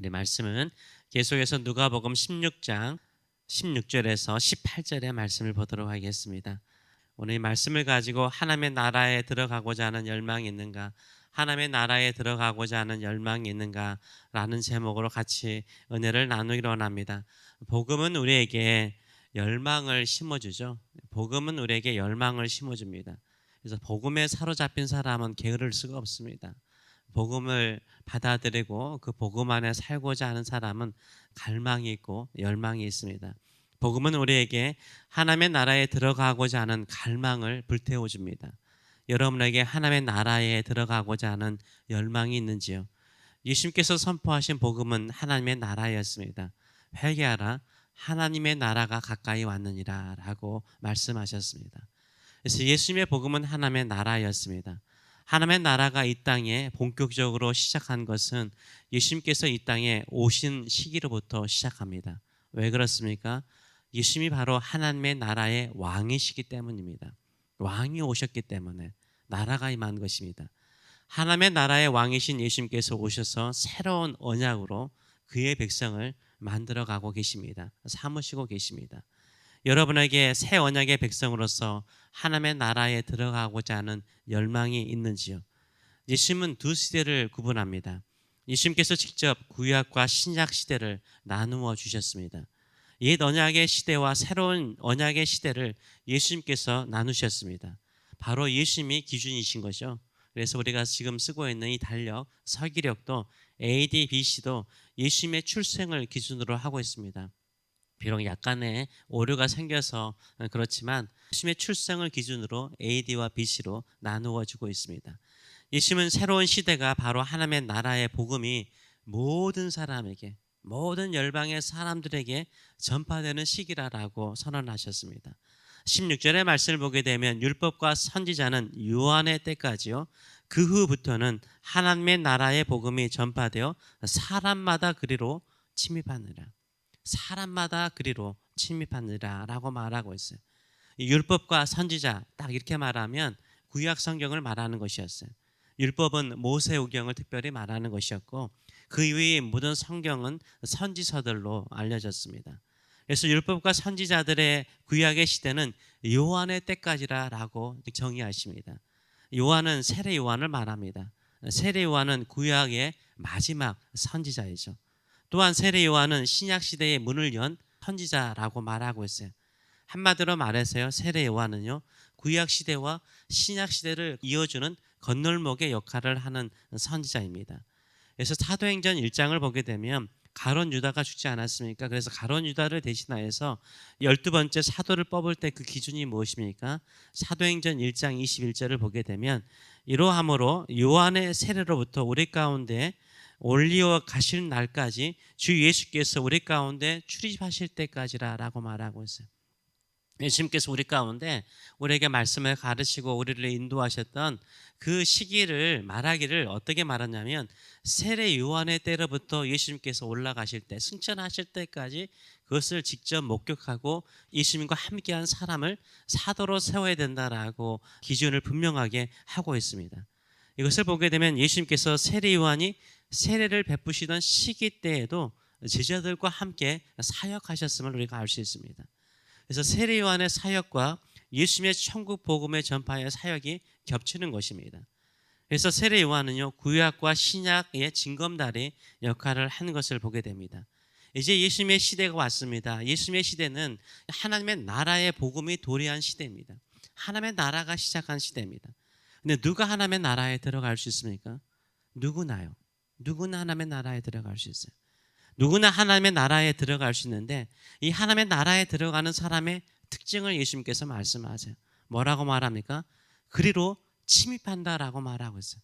우리 말씀은 계속해서 누가복음 16장 16절에서 18절의 말씀을 보도록 하겠습니다. 오늘 이 말씀을 가지고 하나님의 나라에 들어가고자 하는 열망이 있는가, 하나님의 나라에 들어가고자 하는 열망이 있는가 라는 제목으로 같이 은혜를 나누기로 원합니다. 복음은 우리에게 열망을 심어주죠. 복음은 우리에게 열망을 심어줍니다. 그래서 복음에 사로잡힌 사람은 게으를 수가 없습니다. 복음을 받아들이고 그 복음 안에 살고자 하는 사람은 갈망이 있고 열망이 있습니다. 복음은 우리에게 하나님의 나라에 들어가고자 하는 갈망을 불태워 줍니다. 여러분에게 하나님의 나라에 들어가고자 하는 열망이 있는지요? 예수님께서 선포하신 복음은 하나님의 나라였습니다. 회개하라, 하나님의 나라가 가까이 왔느니라 라고 말씀하셨습니다. 그래서 예수님의 복음은 하나님의 나라였습니다. 하나님의 나라가 이 땅에 본격적으로 시작한 것은 예수님께서 이 땅에 오신 시기로부터 시작합니다. 왜 그렇습니까? 예수님이 바로 하나님의 나라의 왕이시기 때문입니다. 왕이 오셨기 때문에 나라가 임한 것입니다. 하나님의 나라의 왕이신 예수님께서 오셔서 새로운 언약으로 그의 백성을 만들어가고 계십니다. 삼으시고 계십니다. 여러분에게 새 언약의 백성으로서 하나님의 나라에 들어가고자 하는 열망이 있는지요? 예수님은 두 시대를 구분합니다. 예수님께서 직접 구약과 신약 시대를 나누어 주셨습니다. 옛 언약의 시대와 새로운 언약의 시대를 예수님께서 나누셨습니다. 바로 예수님이 기준이신 거죠. 그래서 우리가 지금 쓰고 있는 이 달력, 서기력도 AD, BC도 예수님의 출생을 기준으로 하고 있습니다. 비록 약간의 오류가 생겨서 그렇지만 예수님의 출생을 기준으로 AD와 BC로 나누어지고 있습니다. 예수님은 새로운 시대가 바로 하나님의 나라의 복음이 모든 사람에게, 모든 열방의 사람들에게 전파되는 시기라고 선언하셨습니다. 16절의 말씀을 보게 되면 율법과 선지자는 요한의 때까지요, 그 후부터는 하나님의 나라의 복음이 전파되어 사람마다 그리로 침입하느라, 사람마다 그리로 침입하느라 라고 말하고 있어요. 율법과 선지자, 딱 이렇게 말하면 구약 성경을 말하는 것이었어요. 율법은 모세오경을 특별히 말하는 것이었고, 그 이외의 모든 성경은 선지서들로 알려졌습니다. 그래서 율법과 선지자들의 구약의 시대는 요한의 때까지라고 정의하십니다. 요한은 세례 요한을 말합니다. 세례 요한은 구약의 마지막 선지자이죠. 또한 세례 요한은 신약 시대의 문을 연 선지자라고 말하고 있어요. 한마디로 말해서요, 세례 요한은요, 구약 시대와 신약 시대를 이어주는 건널목의 역할을 하는 선지자입니다. 그래서 사도행전 1장을 보게 되면 가룟 유다가 죽지 않았습니까? 그래서 가룟 유다를 대신하여서 12번째 사도를 뽑을 때 그 기준이 무엇입니까? 사도행전 1장 21절을 보게 되면 이러함으로 요한의 세례로부터 우리 가운데 올리어 가실 날까지 주 예수께서 우리 가운데 출입하실 때까지라고 말하고 있어요. 예수님께서 우리 가운데 우리에게 말씀을 가르치고 우리를 인도하셨던 그 시기를 말하기를 어떻게 말하냐면, 세례 요한의 때로부터 예수님께서 올라가실 때, 승천하실 때까지 그것을 직접 목격하고 예수님과 함께한 사람을 사도로 세워야 된다라고 기준을 분명하게 하고 있습니다. 이것을 보게 되면 예수님께서 세례 요한이 세례를 베푸시던 시기 때에도 제자들과 함께 사역하셨음을 우리가 알 수 있습니다. 그래서 세례 요한의 사역과 예수님의 천국 복음의 전파의 사역이 겹치는 것입니다. 그래서 세례 요한은요, 구약과 신약의 징검다리 역할을 한 것을 보게 됩니다. 이제 예수님의 시대가 왔습니다. 예수님의 시대는 하나님의 나라의 복음이 도래한 시대입니다. 하나님의 나라가 시작한 시대입니다. 근데 누가 하나님의 나라에 들어갈 수 있습니까? 누구나요. 누구나 하나님의 나라에 들어갈 수 있어요. 누구나 하나님의 나라에 들어갈 수 있는데, 이 하나님의 나라에 들어가는 사람의 특징을 예수님께서 말씀하세요. 뭐라고 말합니까? 그리로 침입한다라고 말하고 있어요.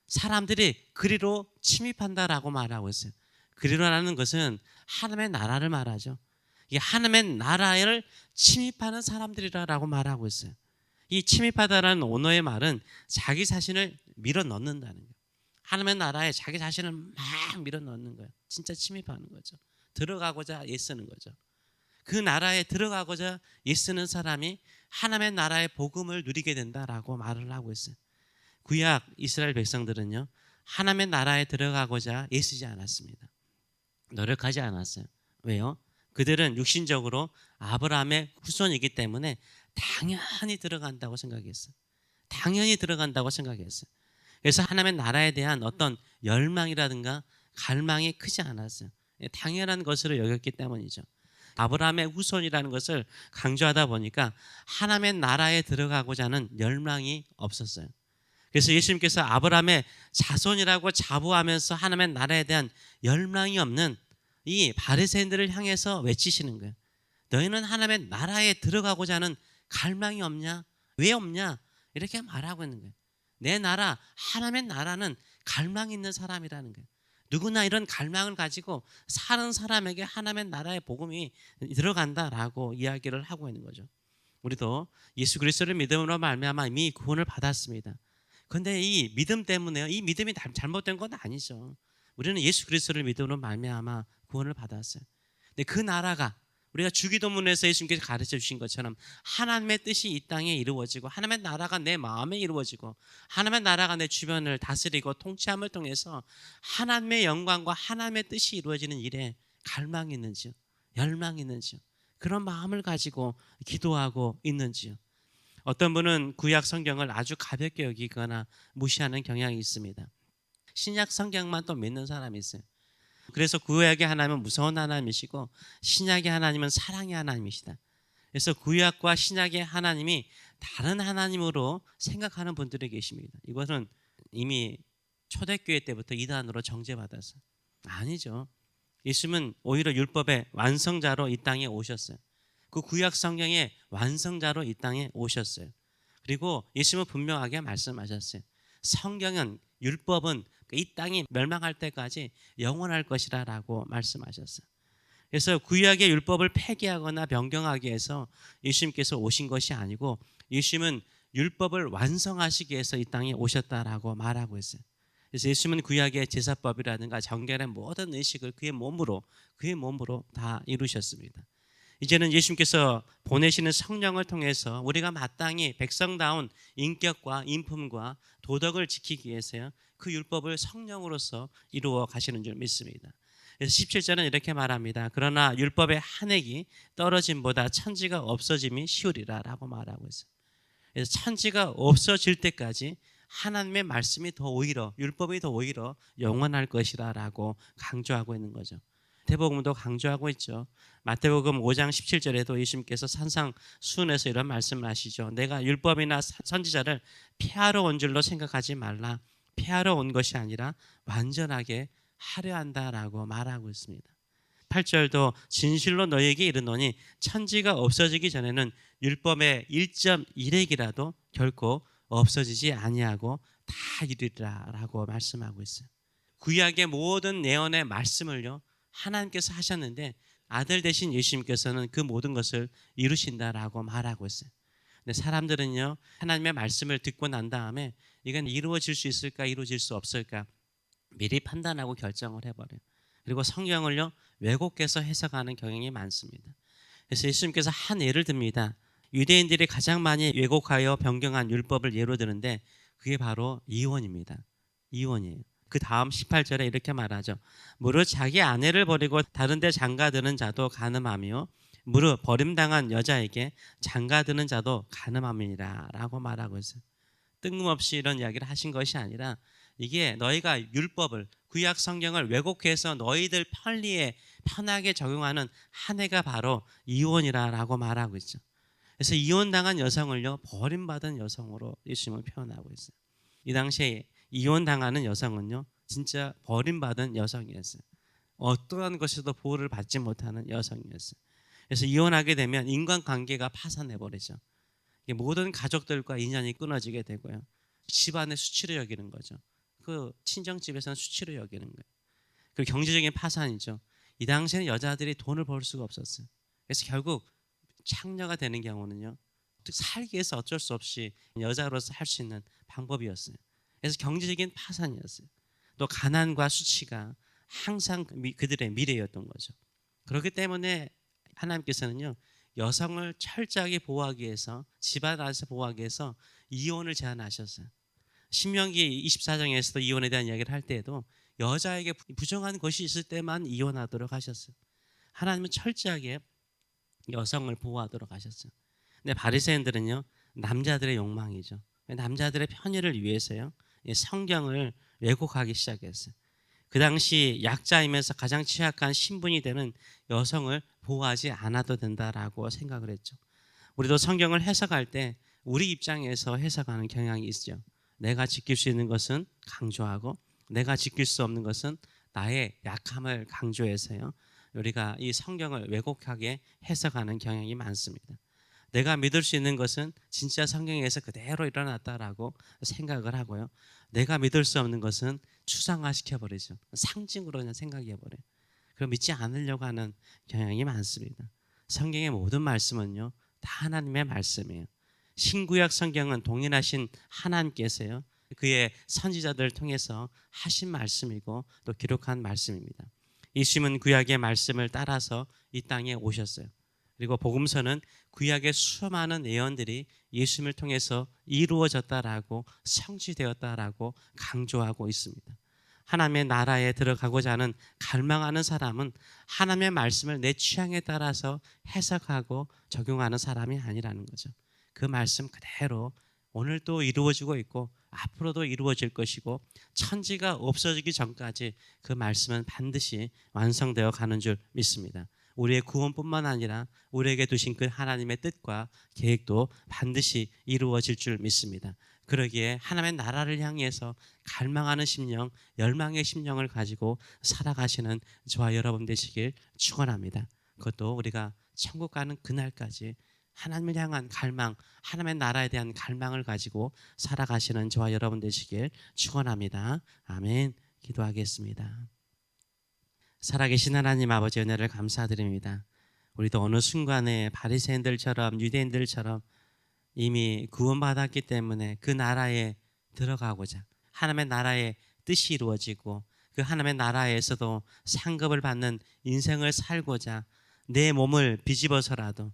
사람들이 그리로 침입한다라고 말하고 있어요. 그리로라는 것은 하나님의 나라를 말하죠. 이 하나님의 나라를 침입하는 사람들이라고 말하고 있어요. 이 침입하다라는 언어의 말은 자기 자신을 밀어 넣는다는 거예요. 하나님의 나라에 자기 자신을 막 밀어 넣는 거예요. 진짜 침입하는 거죠. 들어가고자 애쓰는 거죠. 그 나라에 들어가고자 애쓰는 사람이 하나님의 나라의 복음을 누리게 된다라고 말을 하고 있어요. 구약 이스라엘 백성들은요, 하나님의 나라에 들어가고자 애쓰지 않았습니다. 노력하지 않았어요. 왜요? 그들은 육신적으로 아브라함의 후손이기 때문에 당연히 들어간다고 생각했어요. 당연히 들어간다고 생각했어요. 그래서 하나님의 나라에 대한 어떤 열망이라든가 갈망이 크지 않았어요. 당연한 것으로 여겼기 때문이죠. 아브라함의 후손이라는 것을 강조하다 보니까 하나님의 나라에 들어가고자 하는 열망이 없었어요. 그래서 예수님께서 아브라함의 자손이라고 자부하면서 하나님의 나라에 대한 열망이 없는 이 바리새인들을 향해서 외치시는 거예요. 너희는 하나님의 나라에 들어가고자 하는 갈망이 없냐? 왜 없냐? 이렇게 말하고 있는 거예요. 내 나라, 하나님의 나라는 갈망이 있는 사람이라는 거예요. 누구나 이런 갈망을 가지고 사는 사람에게 하나님의 나라의 복음이 들어간다라고 이야기를 하고 있는 거죠. 우리도 예수 그리스도를 믿음으로 말미암아 이미 구원을 받았습니다. 그런데 이 믿음 때문에요. 이 믿음이 잘못된 건 아니죠. 우리는 예수 그리스도를 믿음으로 말미암아 구원을 받았어요. 근데 그 나라가 우리가 주기도문에서 예수님께서 가르쳐 주신 것처럼 하나님의 뜻이 이 땅에 이루어지고 하나님의 나라가 내 마음에 이루어지고 하나님의 나라가 내 주변을 다스리고 통치함을 통해서 하나님의 영광과 하나님의 뜻이 이루어지는 일에 갈망이 있는지요? 열망이 있는지요? 그런 마음을 가지고 기도하고 있는지요? 어떤 분은 구약 성경을 아주 가볍게 여기거나 무시하는 경향이 있습니다. 신약 성경만 또 믿는 사람이 있어요. 그래서 구약의 하나님은 무서운 하나님이시고 신약의 하나님은 사랑의 하나님이시다. 그래서 구약과 신약의 하나님이 다른 하나님으로 생각하는 분들이 계십니다. 이것은 이미 초대교회 때부터 이단으로 정죄받았어요. 아니죠. 예수님은 오히려 율법의 완성자로 이 땅에 오셨어요. 그 구약 성경의 완성자로 이 땅에 오셨어요. 그리고 예수님은 분명하게 말씀하셨어요. 성경은 율법은 이 땅이 멸망할 때까지 영원할 것이라고 말씀하셨어요. 그래서 구약의 율법을 폐기하거나 변경하기 위해서 예수님께서 오신 것이 아니고 예수님은 율법을 완성하시기 위해서 이 땅에 오셨다라고 말하고 있어요. 그래서 예수님은 구약의 제사법이라든가 정결의 모든 의식을 그의 몸으로 다 이루셨습니다. 이제는 예수님께서 보내시는 성령을 통해서 우리가 마땅히 백성다운 인격과 인품과 도덕을 지키기 위해서요, 그 율법을 성령으로서 이루어 가시는 줄 믿습니다. 그래서 17절은 이렇게 말합니다. 그러나 율법의 한 획이 떨어짐보다 천지가 없어짐이 쉬우리라 라고 말하고 있어요. 그래서 천지가 없어질 때까지 하나님의 말씀이 더 오히려 율법이 더 오히려 영원할 것이라 라고 강조하고 있는 거죠. 마태복음도 강조하고 있죠. 마태복음 5장 17절에도 예수님께서 산상수훈에서 이런 말씀을 하시죠. 내가 율법이나 선지자를 폐하러 온 줄로 생각하지 말라. 폐하러 온 것이 아니라 완전하게 하려 한다라고 말하고 있습니다. 8절도 진실로 너희에게 이르노니 천지가 없어지기 전에는 율법의 1.1획이라도 결코 없어지지 아니하고 다 이루리라라고 말씀하고 있어요. 구약의 모든 예언의 말씀을요, 하나님께서 하셨는데 아들 되신 예수님께서는 그 모든 것을 이루신다라고 말하고 있어요. 근데 사람들은요, 하나님의 말씀을 듣고 난 다음에 이건 이루어질 수 있을까 이루어질 수 없을까 미리 판단하고 결정을 해버려요. 그리고 성경을요, 왜곡해서 해석하는 경향이 많습니다. 그래서 예수님께서 한 예를 듭니다. 유대인들이 가장 많이 왜곡하여 변경한 율법을 예로 드는데 그게 바로 이혼입니다. 이혼이에요. 그 다음 18절에 이렇게 말하죠. 무릇 자기 아내를 버리고 다른 데 장가드는 자도 간음하며 무릇 버림당한 여자에게 장가드는 자도 간음함이니라 라고 말하고 있어요. 뜬금없이 이런 이야기를 하신 것이 아니라 이게 너희가 율법을 구약 성경을 왜곡해서 너희들 편리에 편하게 적용하는 한 해가 바로 이혼이라고 말하고 있죠. 그래서 이혼당한 여성을요, 버림받은 여성으로 예수님을 표현하고 있어요. 이 당시에 이혼당하는 여성은요, 진짜 버림받은 여성이었어요. 어떠한 것에도 보호를 받지 못하는 여성이었어요. 그래서 이혼하게 되면 인간관계가 파산해버리죠. 모든 가족들과 인연이 끊어지게 되고요, 집안의 수치로 여기는 거죠. 그 친정집에서는 수치로 여기는 거예요. 그리고 경제적인 파산이죠. 이 당시에는 여자들이 돈을 벌 수가 없었어요. 그래서 결국 창녀가 되는 경우는요, 살기 위해서 어쩔 수 없이 여자로서 할 수 있는 방법이었어요. 그래서 경제적인 파산이었어요. 또 가난과 수치가 항상 그들의 미래였던 거죠. 그렇기 때문에 하나님께서는요, 여성을 철저하게 보호하기 위해서, 집안 안에서 보호하기 위해서 이혼을 제한하셨어요. 신명기 24장에서도 이혼에 대한 이야기를 할 때에도 여자에게 부정한 것이 있을 때만 이혼하도록 하셨어요. 하나님은 철저하게 여성을 보호하도록 하셨어요. 근데 바리새인들은요, 남자들의 욕망이죠. 남자들의 편의를 위해서요, 이 성경을 왜곡하기 시작했어요. 그 당시 약자이면서 가장 취약한 신분이 되는 여성을 보호하지 않아도 된다라고 생각을 했죠. 우리도 성경을 해석할 때 우리 입장에서 해석하는 경향이 있죠. 내가 지킬 수 있는 것은 강조하고 내가 지킬 수 없는 것은 나의 약함을 강조해서요, 우리가 이 성경을 왜곡하게 해석하는 경향이 많습니다. 내가 믿을 수 있는 것은 진짜 성경에서 그대로 일어났다라고 생각을 하고요, 내가 믿을 수 없는 것은 추상화시켜버리죠. 상징으로 그냥 생각해버려요. 그럼 믿지 않으려고 하는 경향이 많습니다. 성경의 모든 말씀은요, 다 하나님의 말씀이에요. 신구약 성경은 동일하신 하나님께서요, 그의 선지자들을 통해서 하신 말씀이고 또 기록한 말씀입니다. 예수님은 구약의 말씀을 따라서 이 땅에 오셨어요. 그리고 복음서는 구약의 수많은 예언들이 예수님을 통해서 이루어졌다라고 성취되었다라고 강조하고 있습니다. 하나님의 나라에 들어가고자 하는 갈망하는 사람은 하나님의 말씀을 내 취향에 따라서 해석하고 적용하는 사람이 아니라는 거죠. 그 말씀 그대로 오늘도 이루어지고 있고 앞으로도 이루어질 것이고 천지가 없어지기 전까지 그 말씀은 반드시 완성되어 가는 줄 믿습니다. 우리의 구원뿐만 아니라 우리에게 두신 그 하나님의 뜻과 계획도 반드시 이루어질 줄 믿습니다. 그러기에 하나님의 나라를 향해서 갈망하는 심령, 열망의 심령을 가지고 살아가시는 저와 여러분 되시길 축원합니다. 그것도 우리가 천국 가는 그날까지 하나님을 향한 갈망, 하나님의 나라에 대한 갈망을 가지고 살아가시는 저와 여러분 되시길 축원합니다. 아멘. 기도하겠습니다. 살아계신 하나님 아버지, 은혜를 감사드립니다. 우리도 어느 순간에 바리새인들처럼 유대인들처럼 이미 구원받았기 때문에 그 나라에 들어가고자, 하나님의 나라의 뜻이 이루어지고 그 하나님의 나라에서도 상급을 받는 인생을 살고자 내 몸을 비집어서라도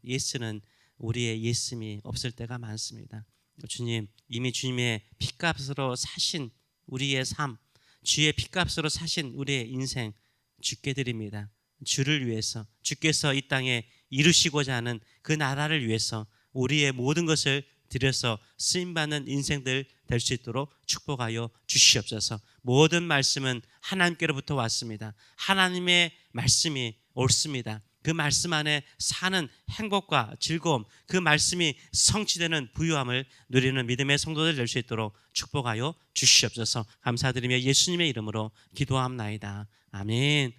예쓰는 우리의 예씀이 없을 때가 많습니다. 주님, 이미 주님의 피값으로 사신 우리의 삶, 주의 피값으로 사신 우리의 인생 주께 드립니다. 주를 위해서, 주께서 이 땅에 이루시고자 하는 그 나라를 위해서 우리의 모든 것을 드려서 쓰임받는 인생들 될 수 있도록 축복하여 주시옵소서. 모든 말씀은 하나님께로부터 왔습니다. 하나님의 말씀이 옳습니다. 그 말씀 안에 사는 행복과 즐거움, 그 말씀이 성취되는 부유함을 누리는 믿음의 성도들 될 수 있도록 축복하여 주시옵소서. 감사드리며 예수님의 이름으로 기도함나이다. 아멘.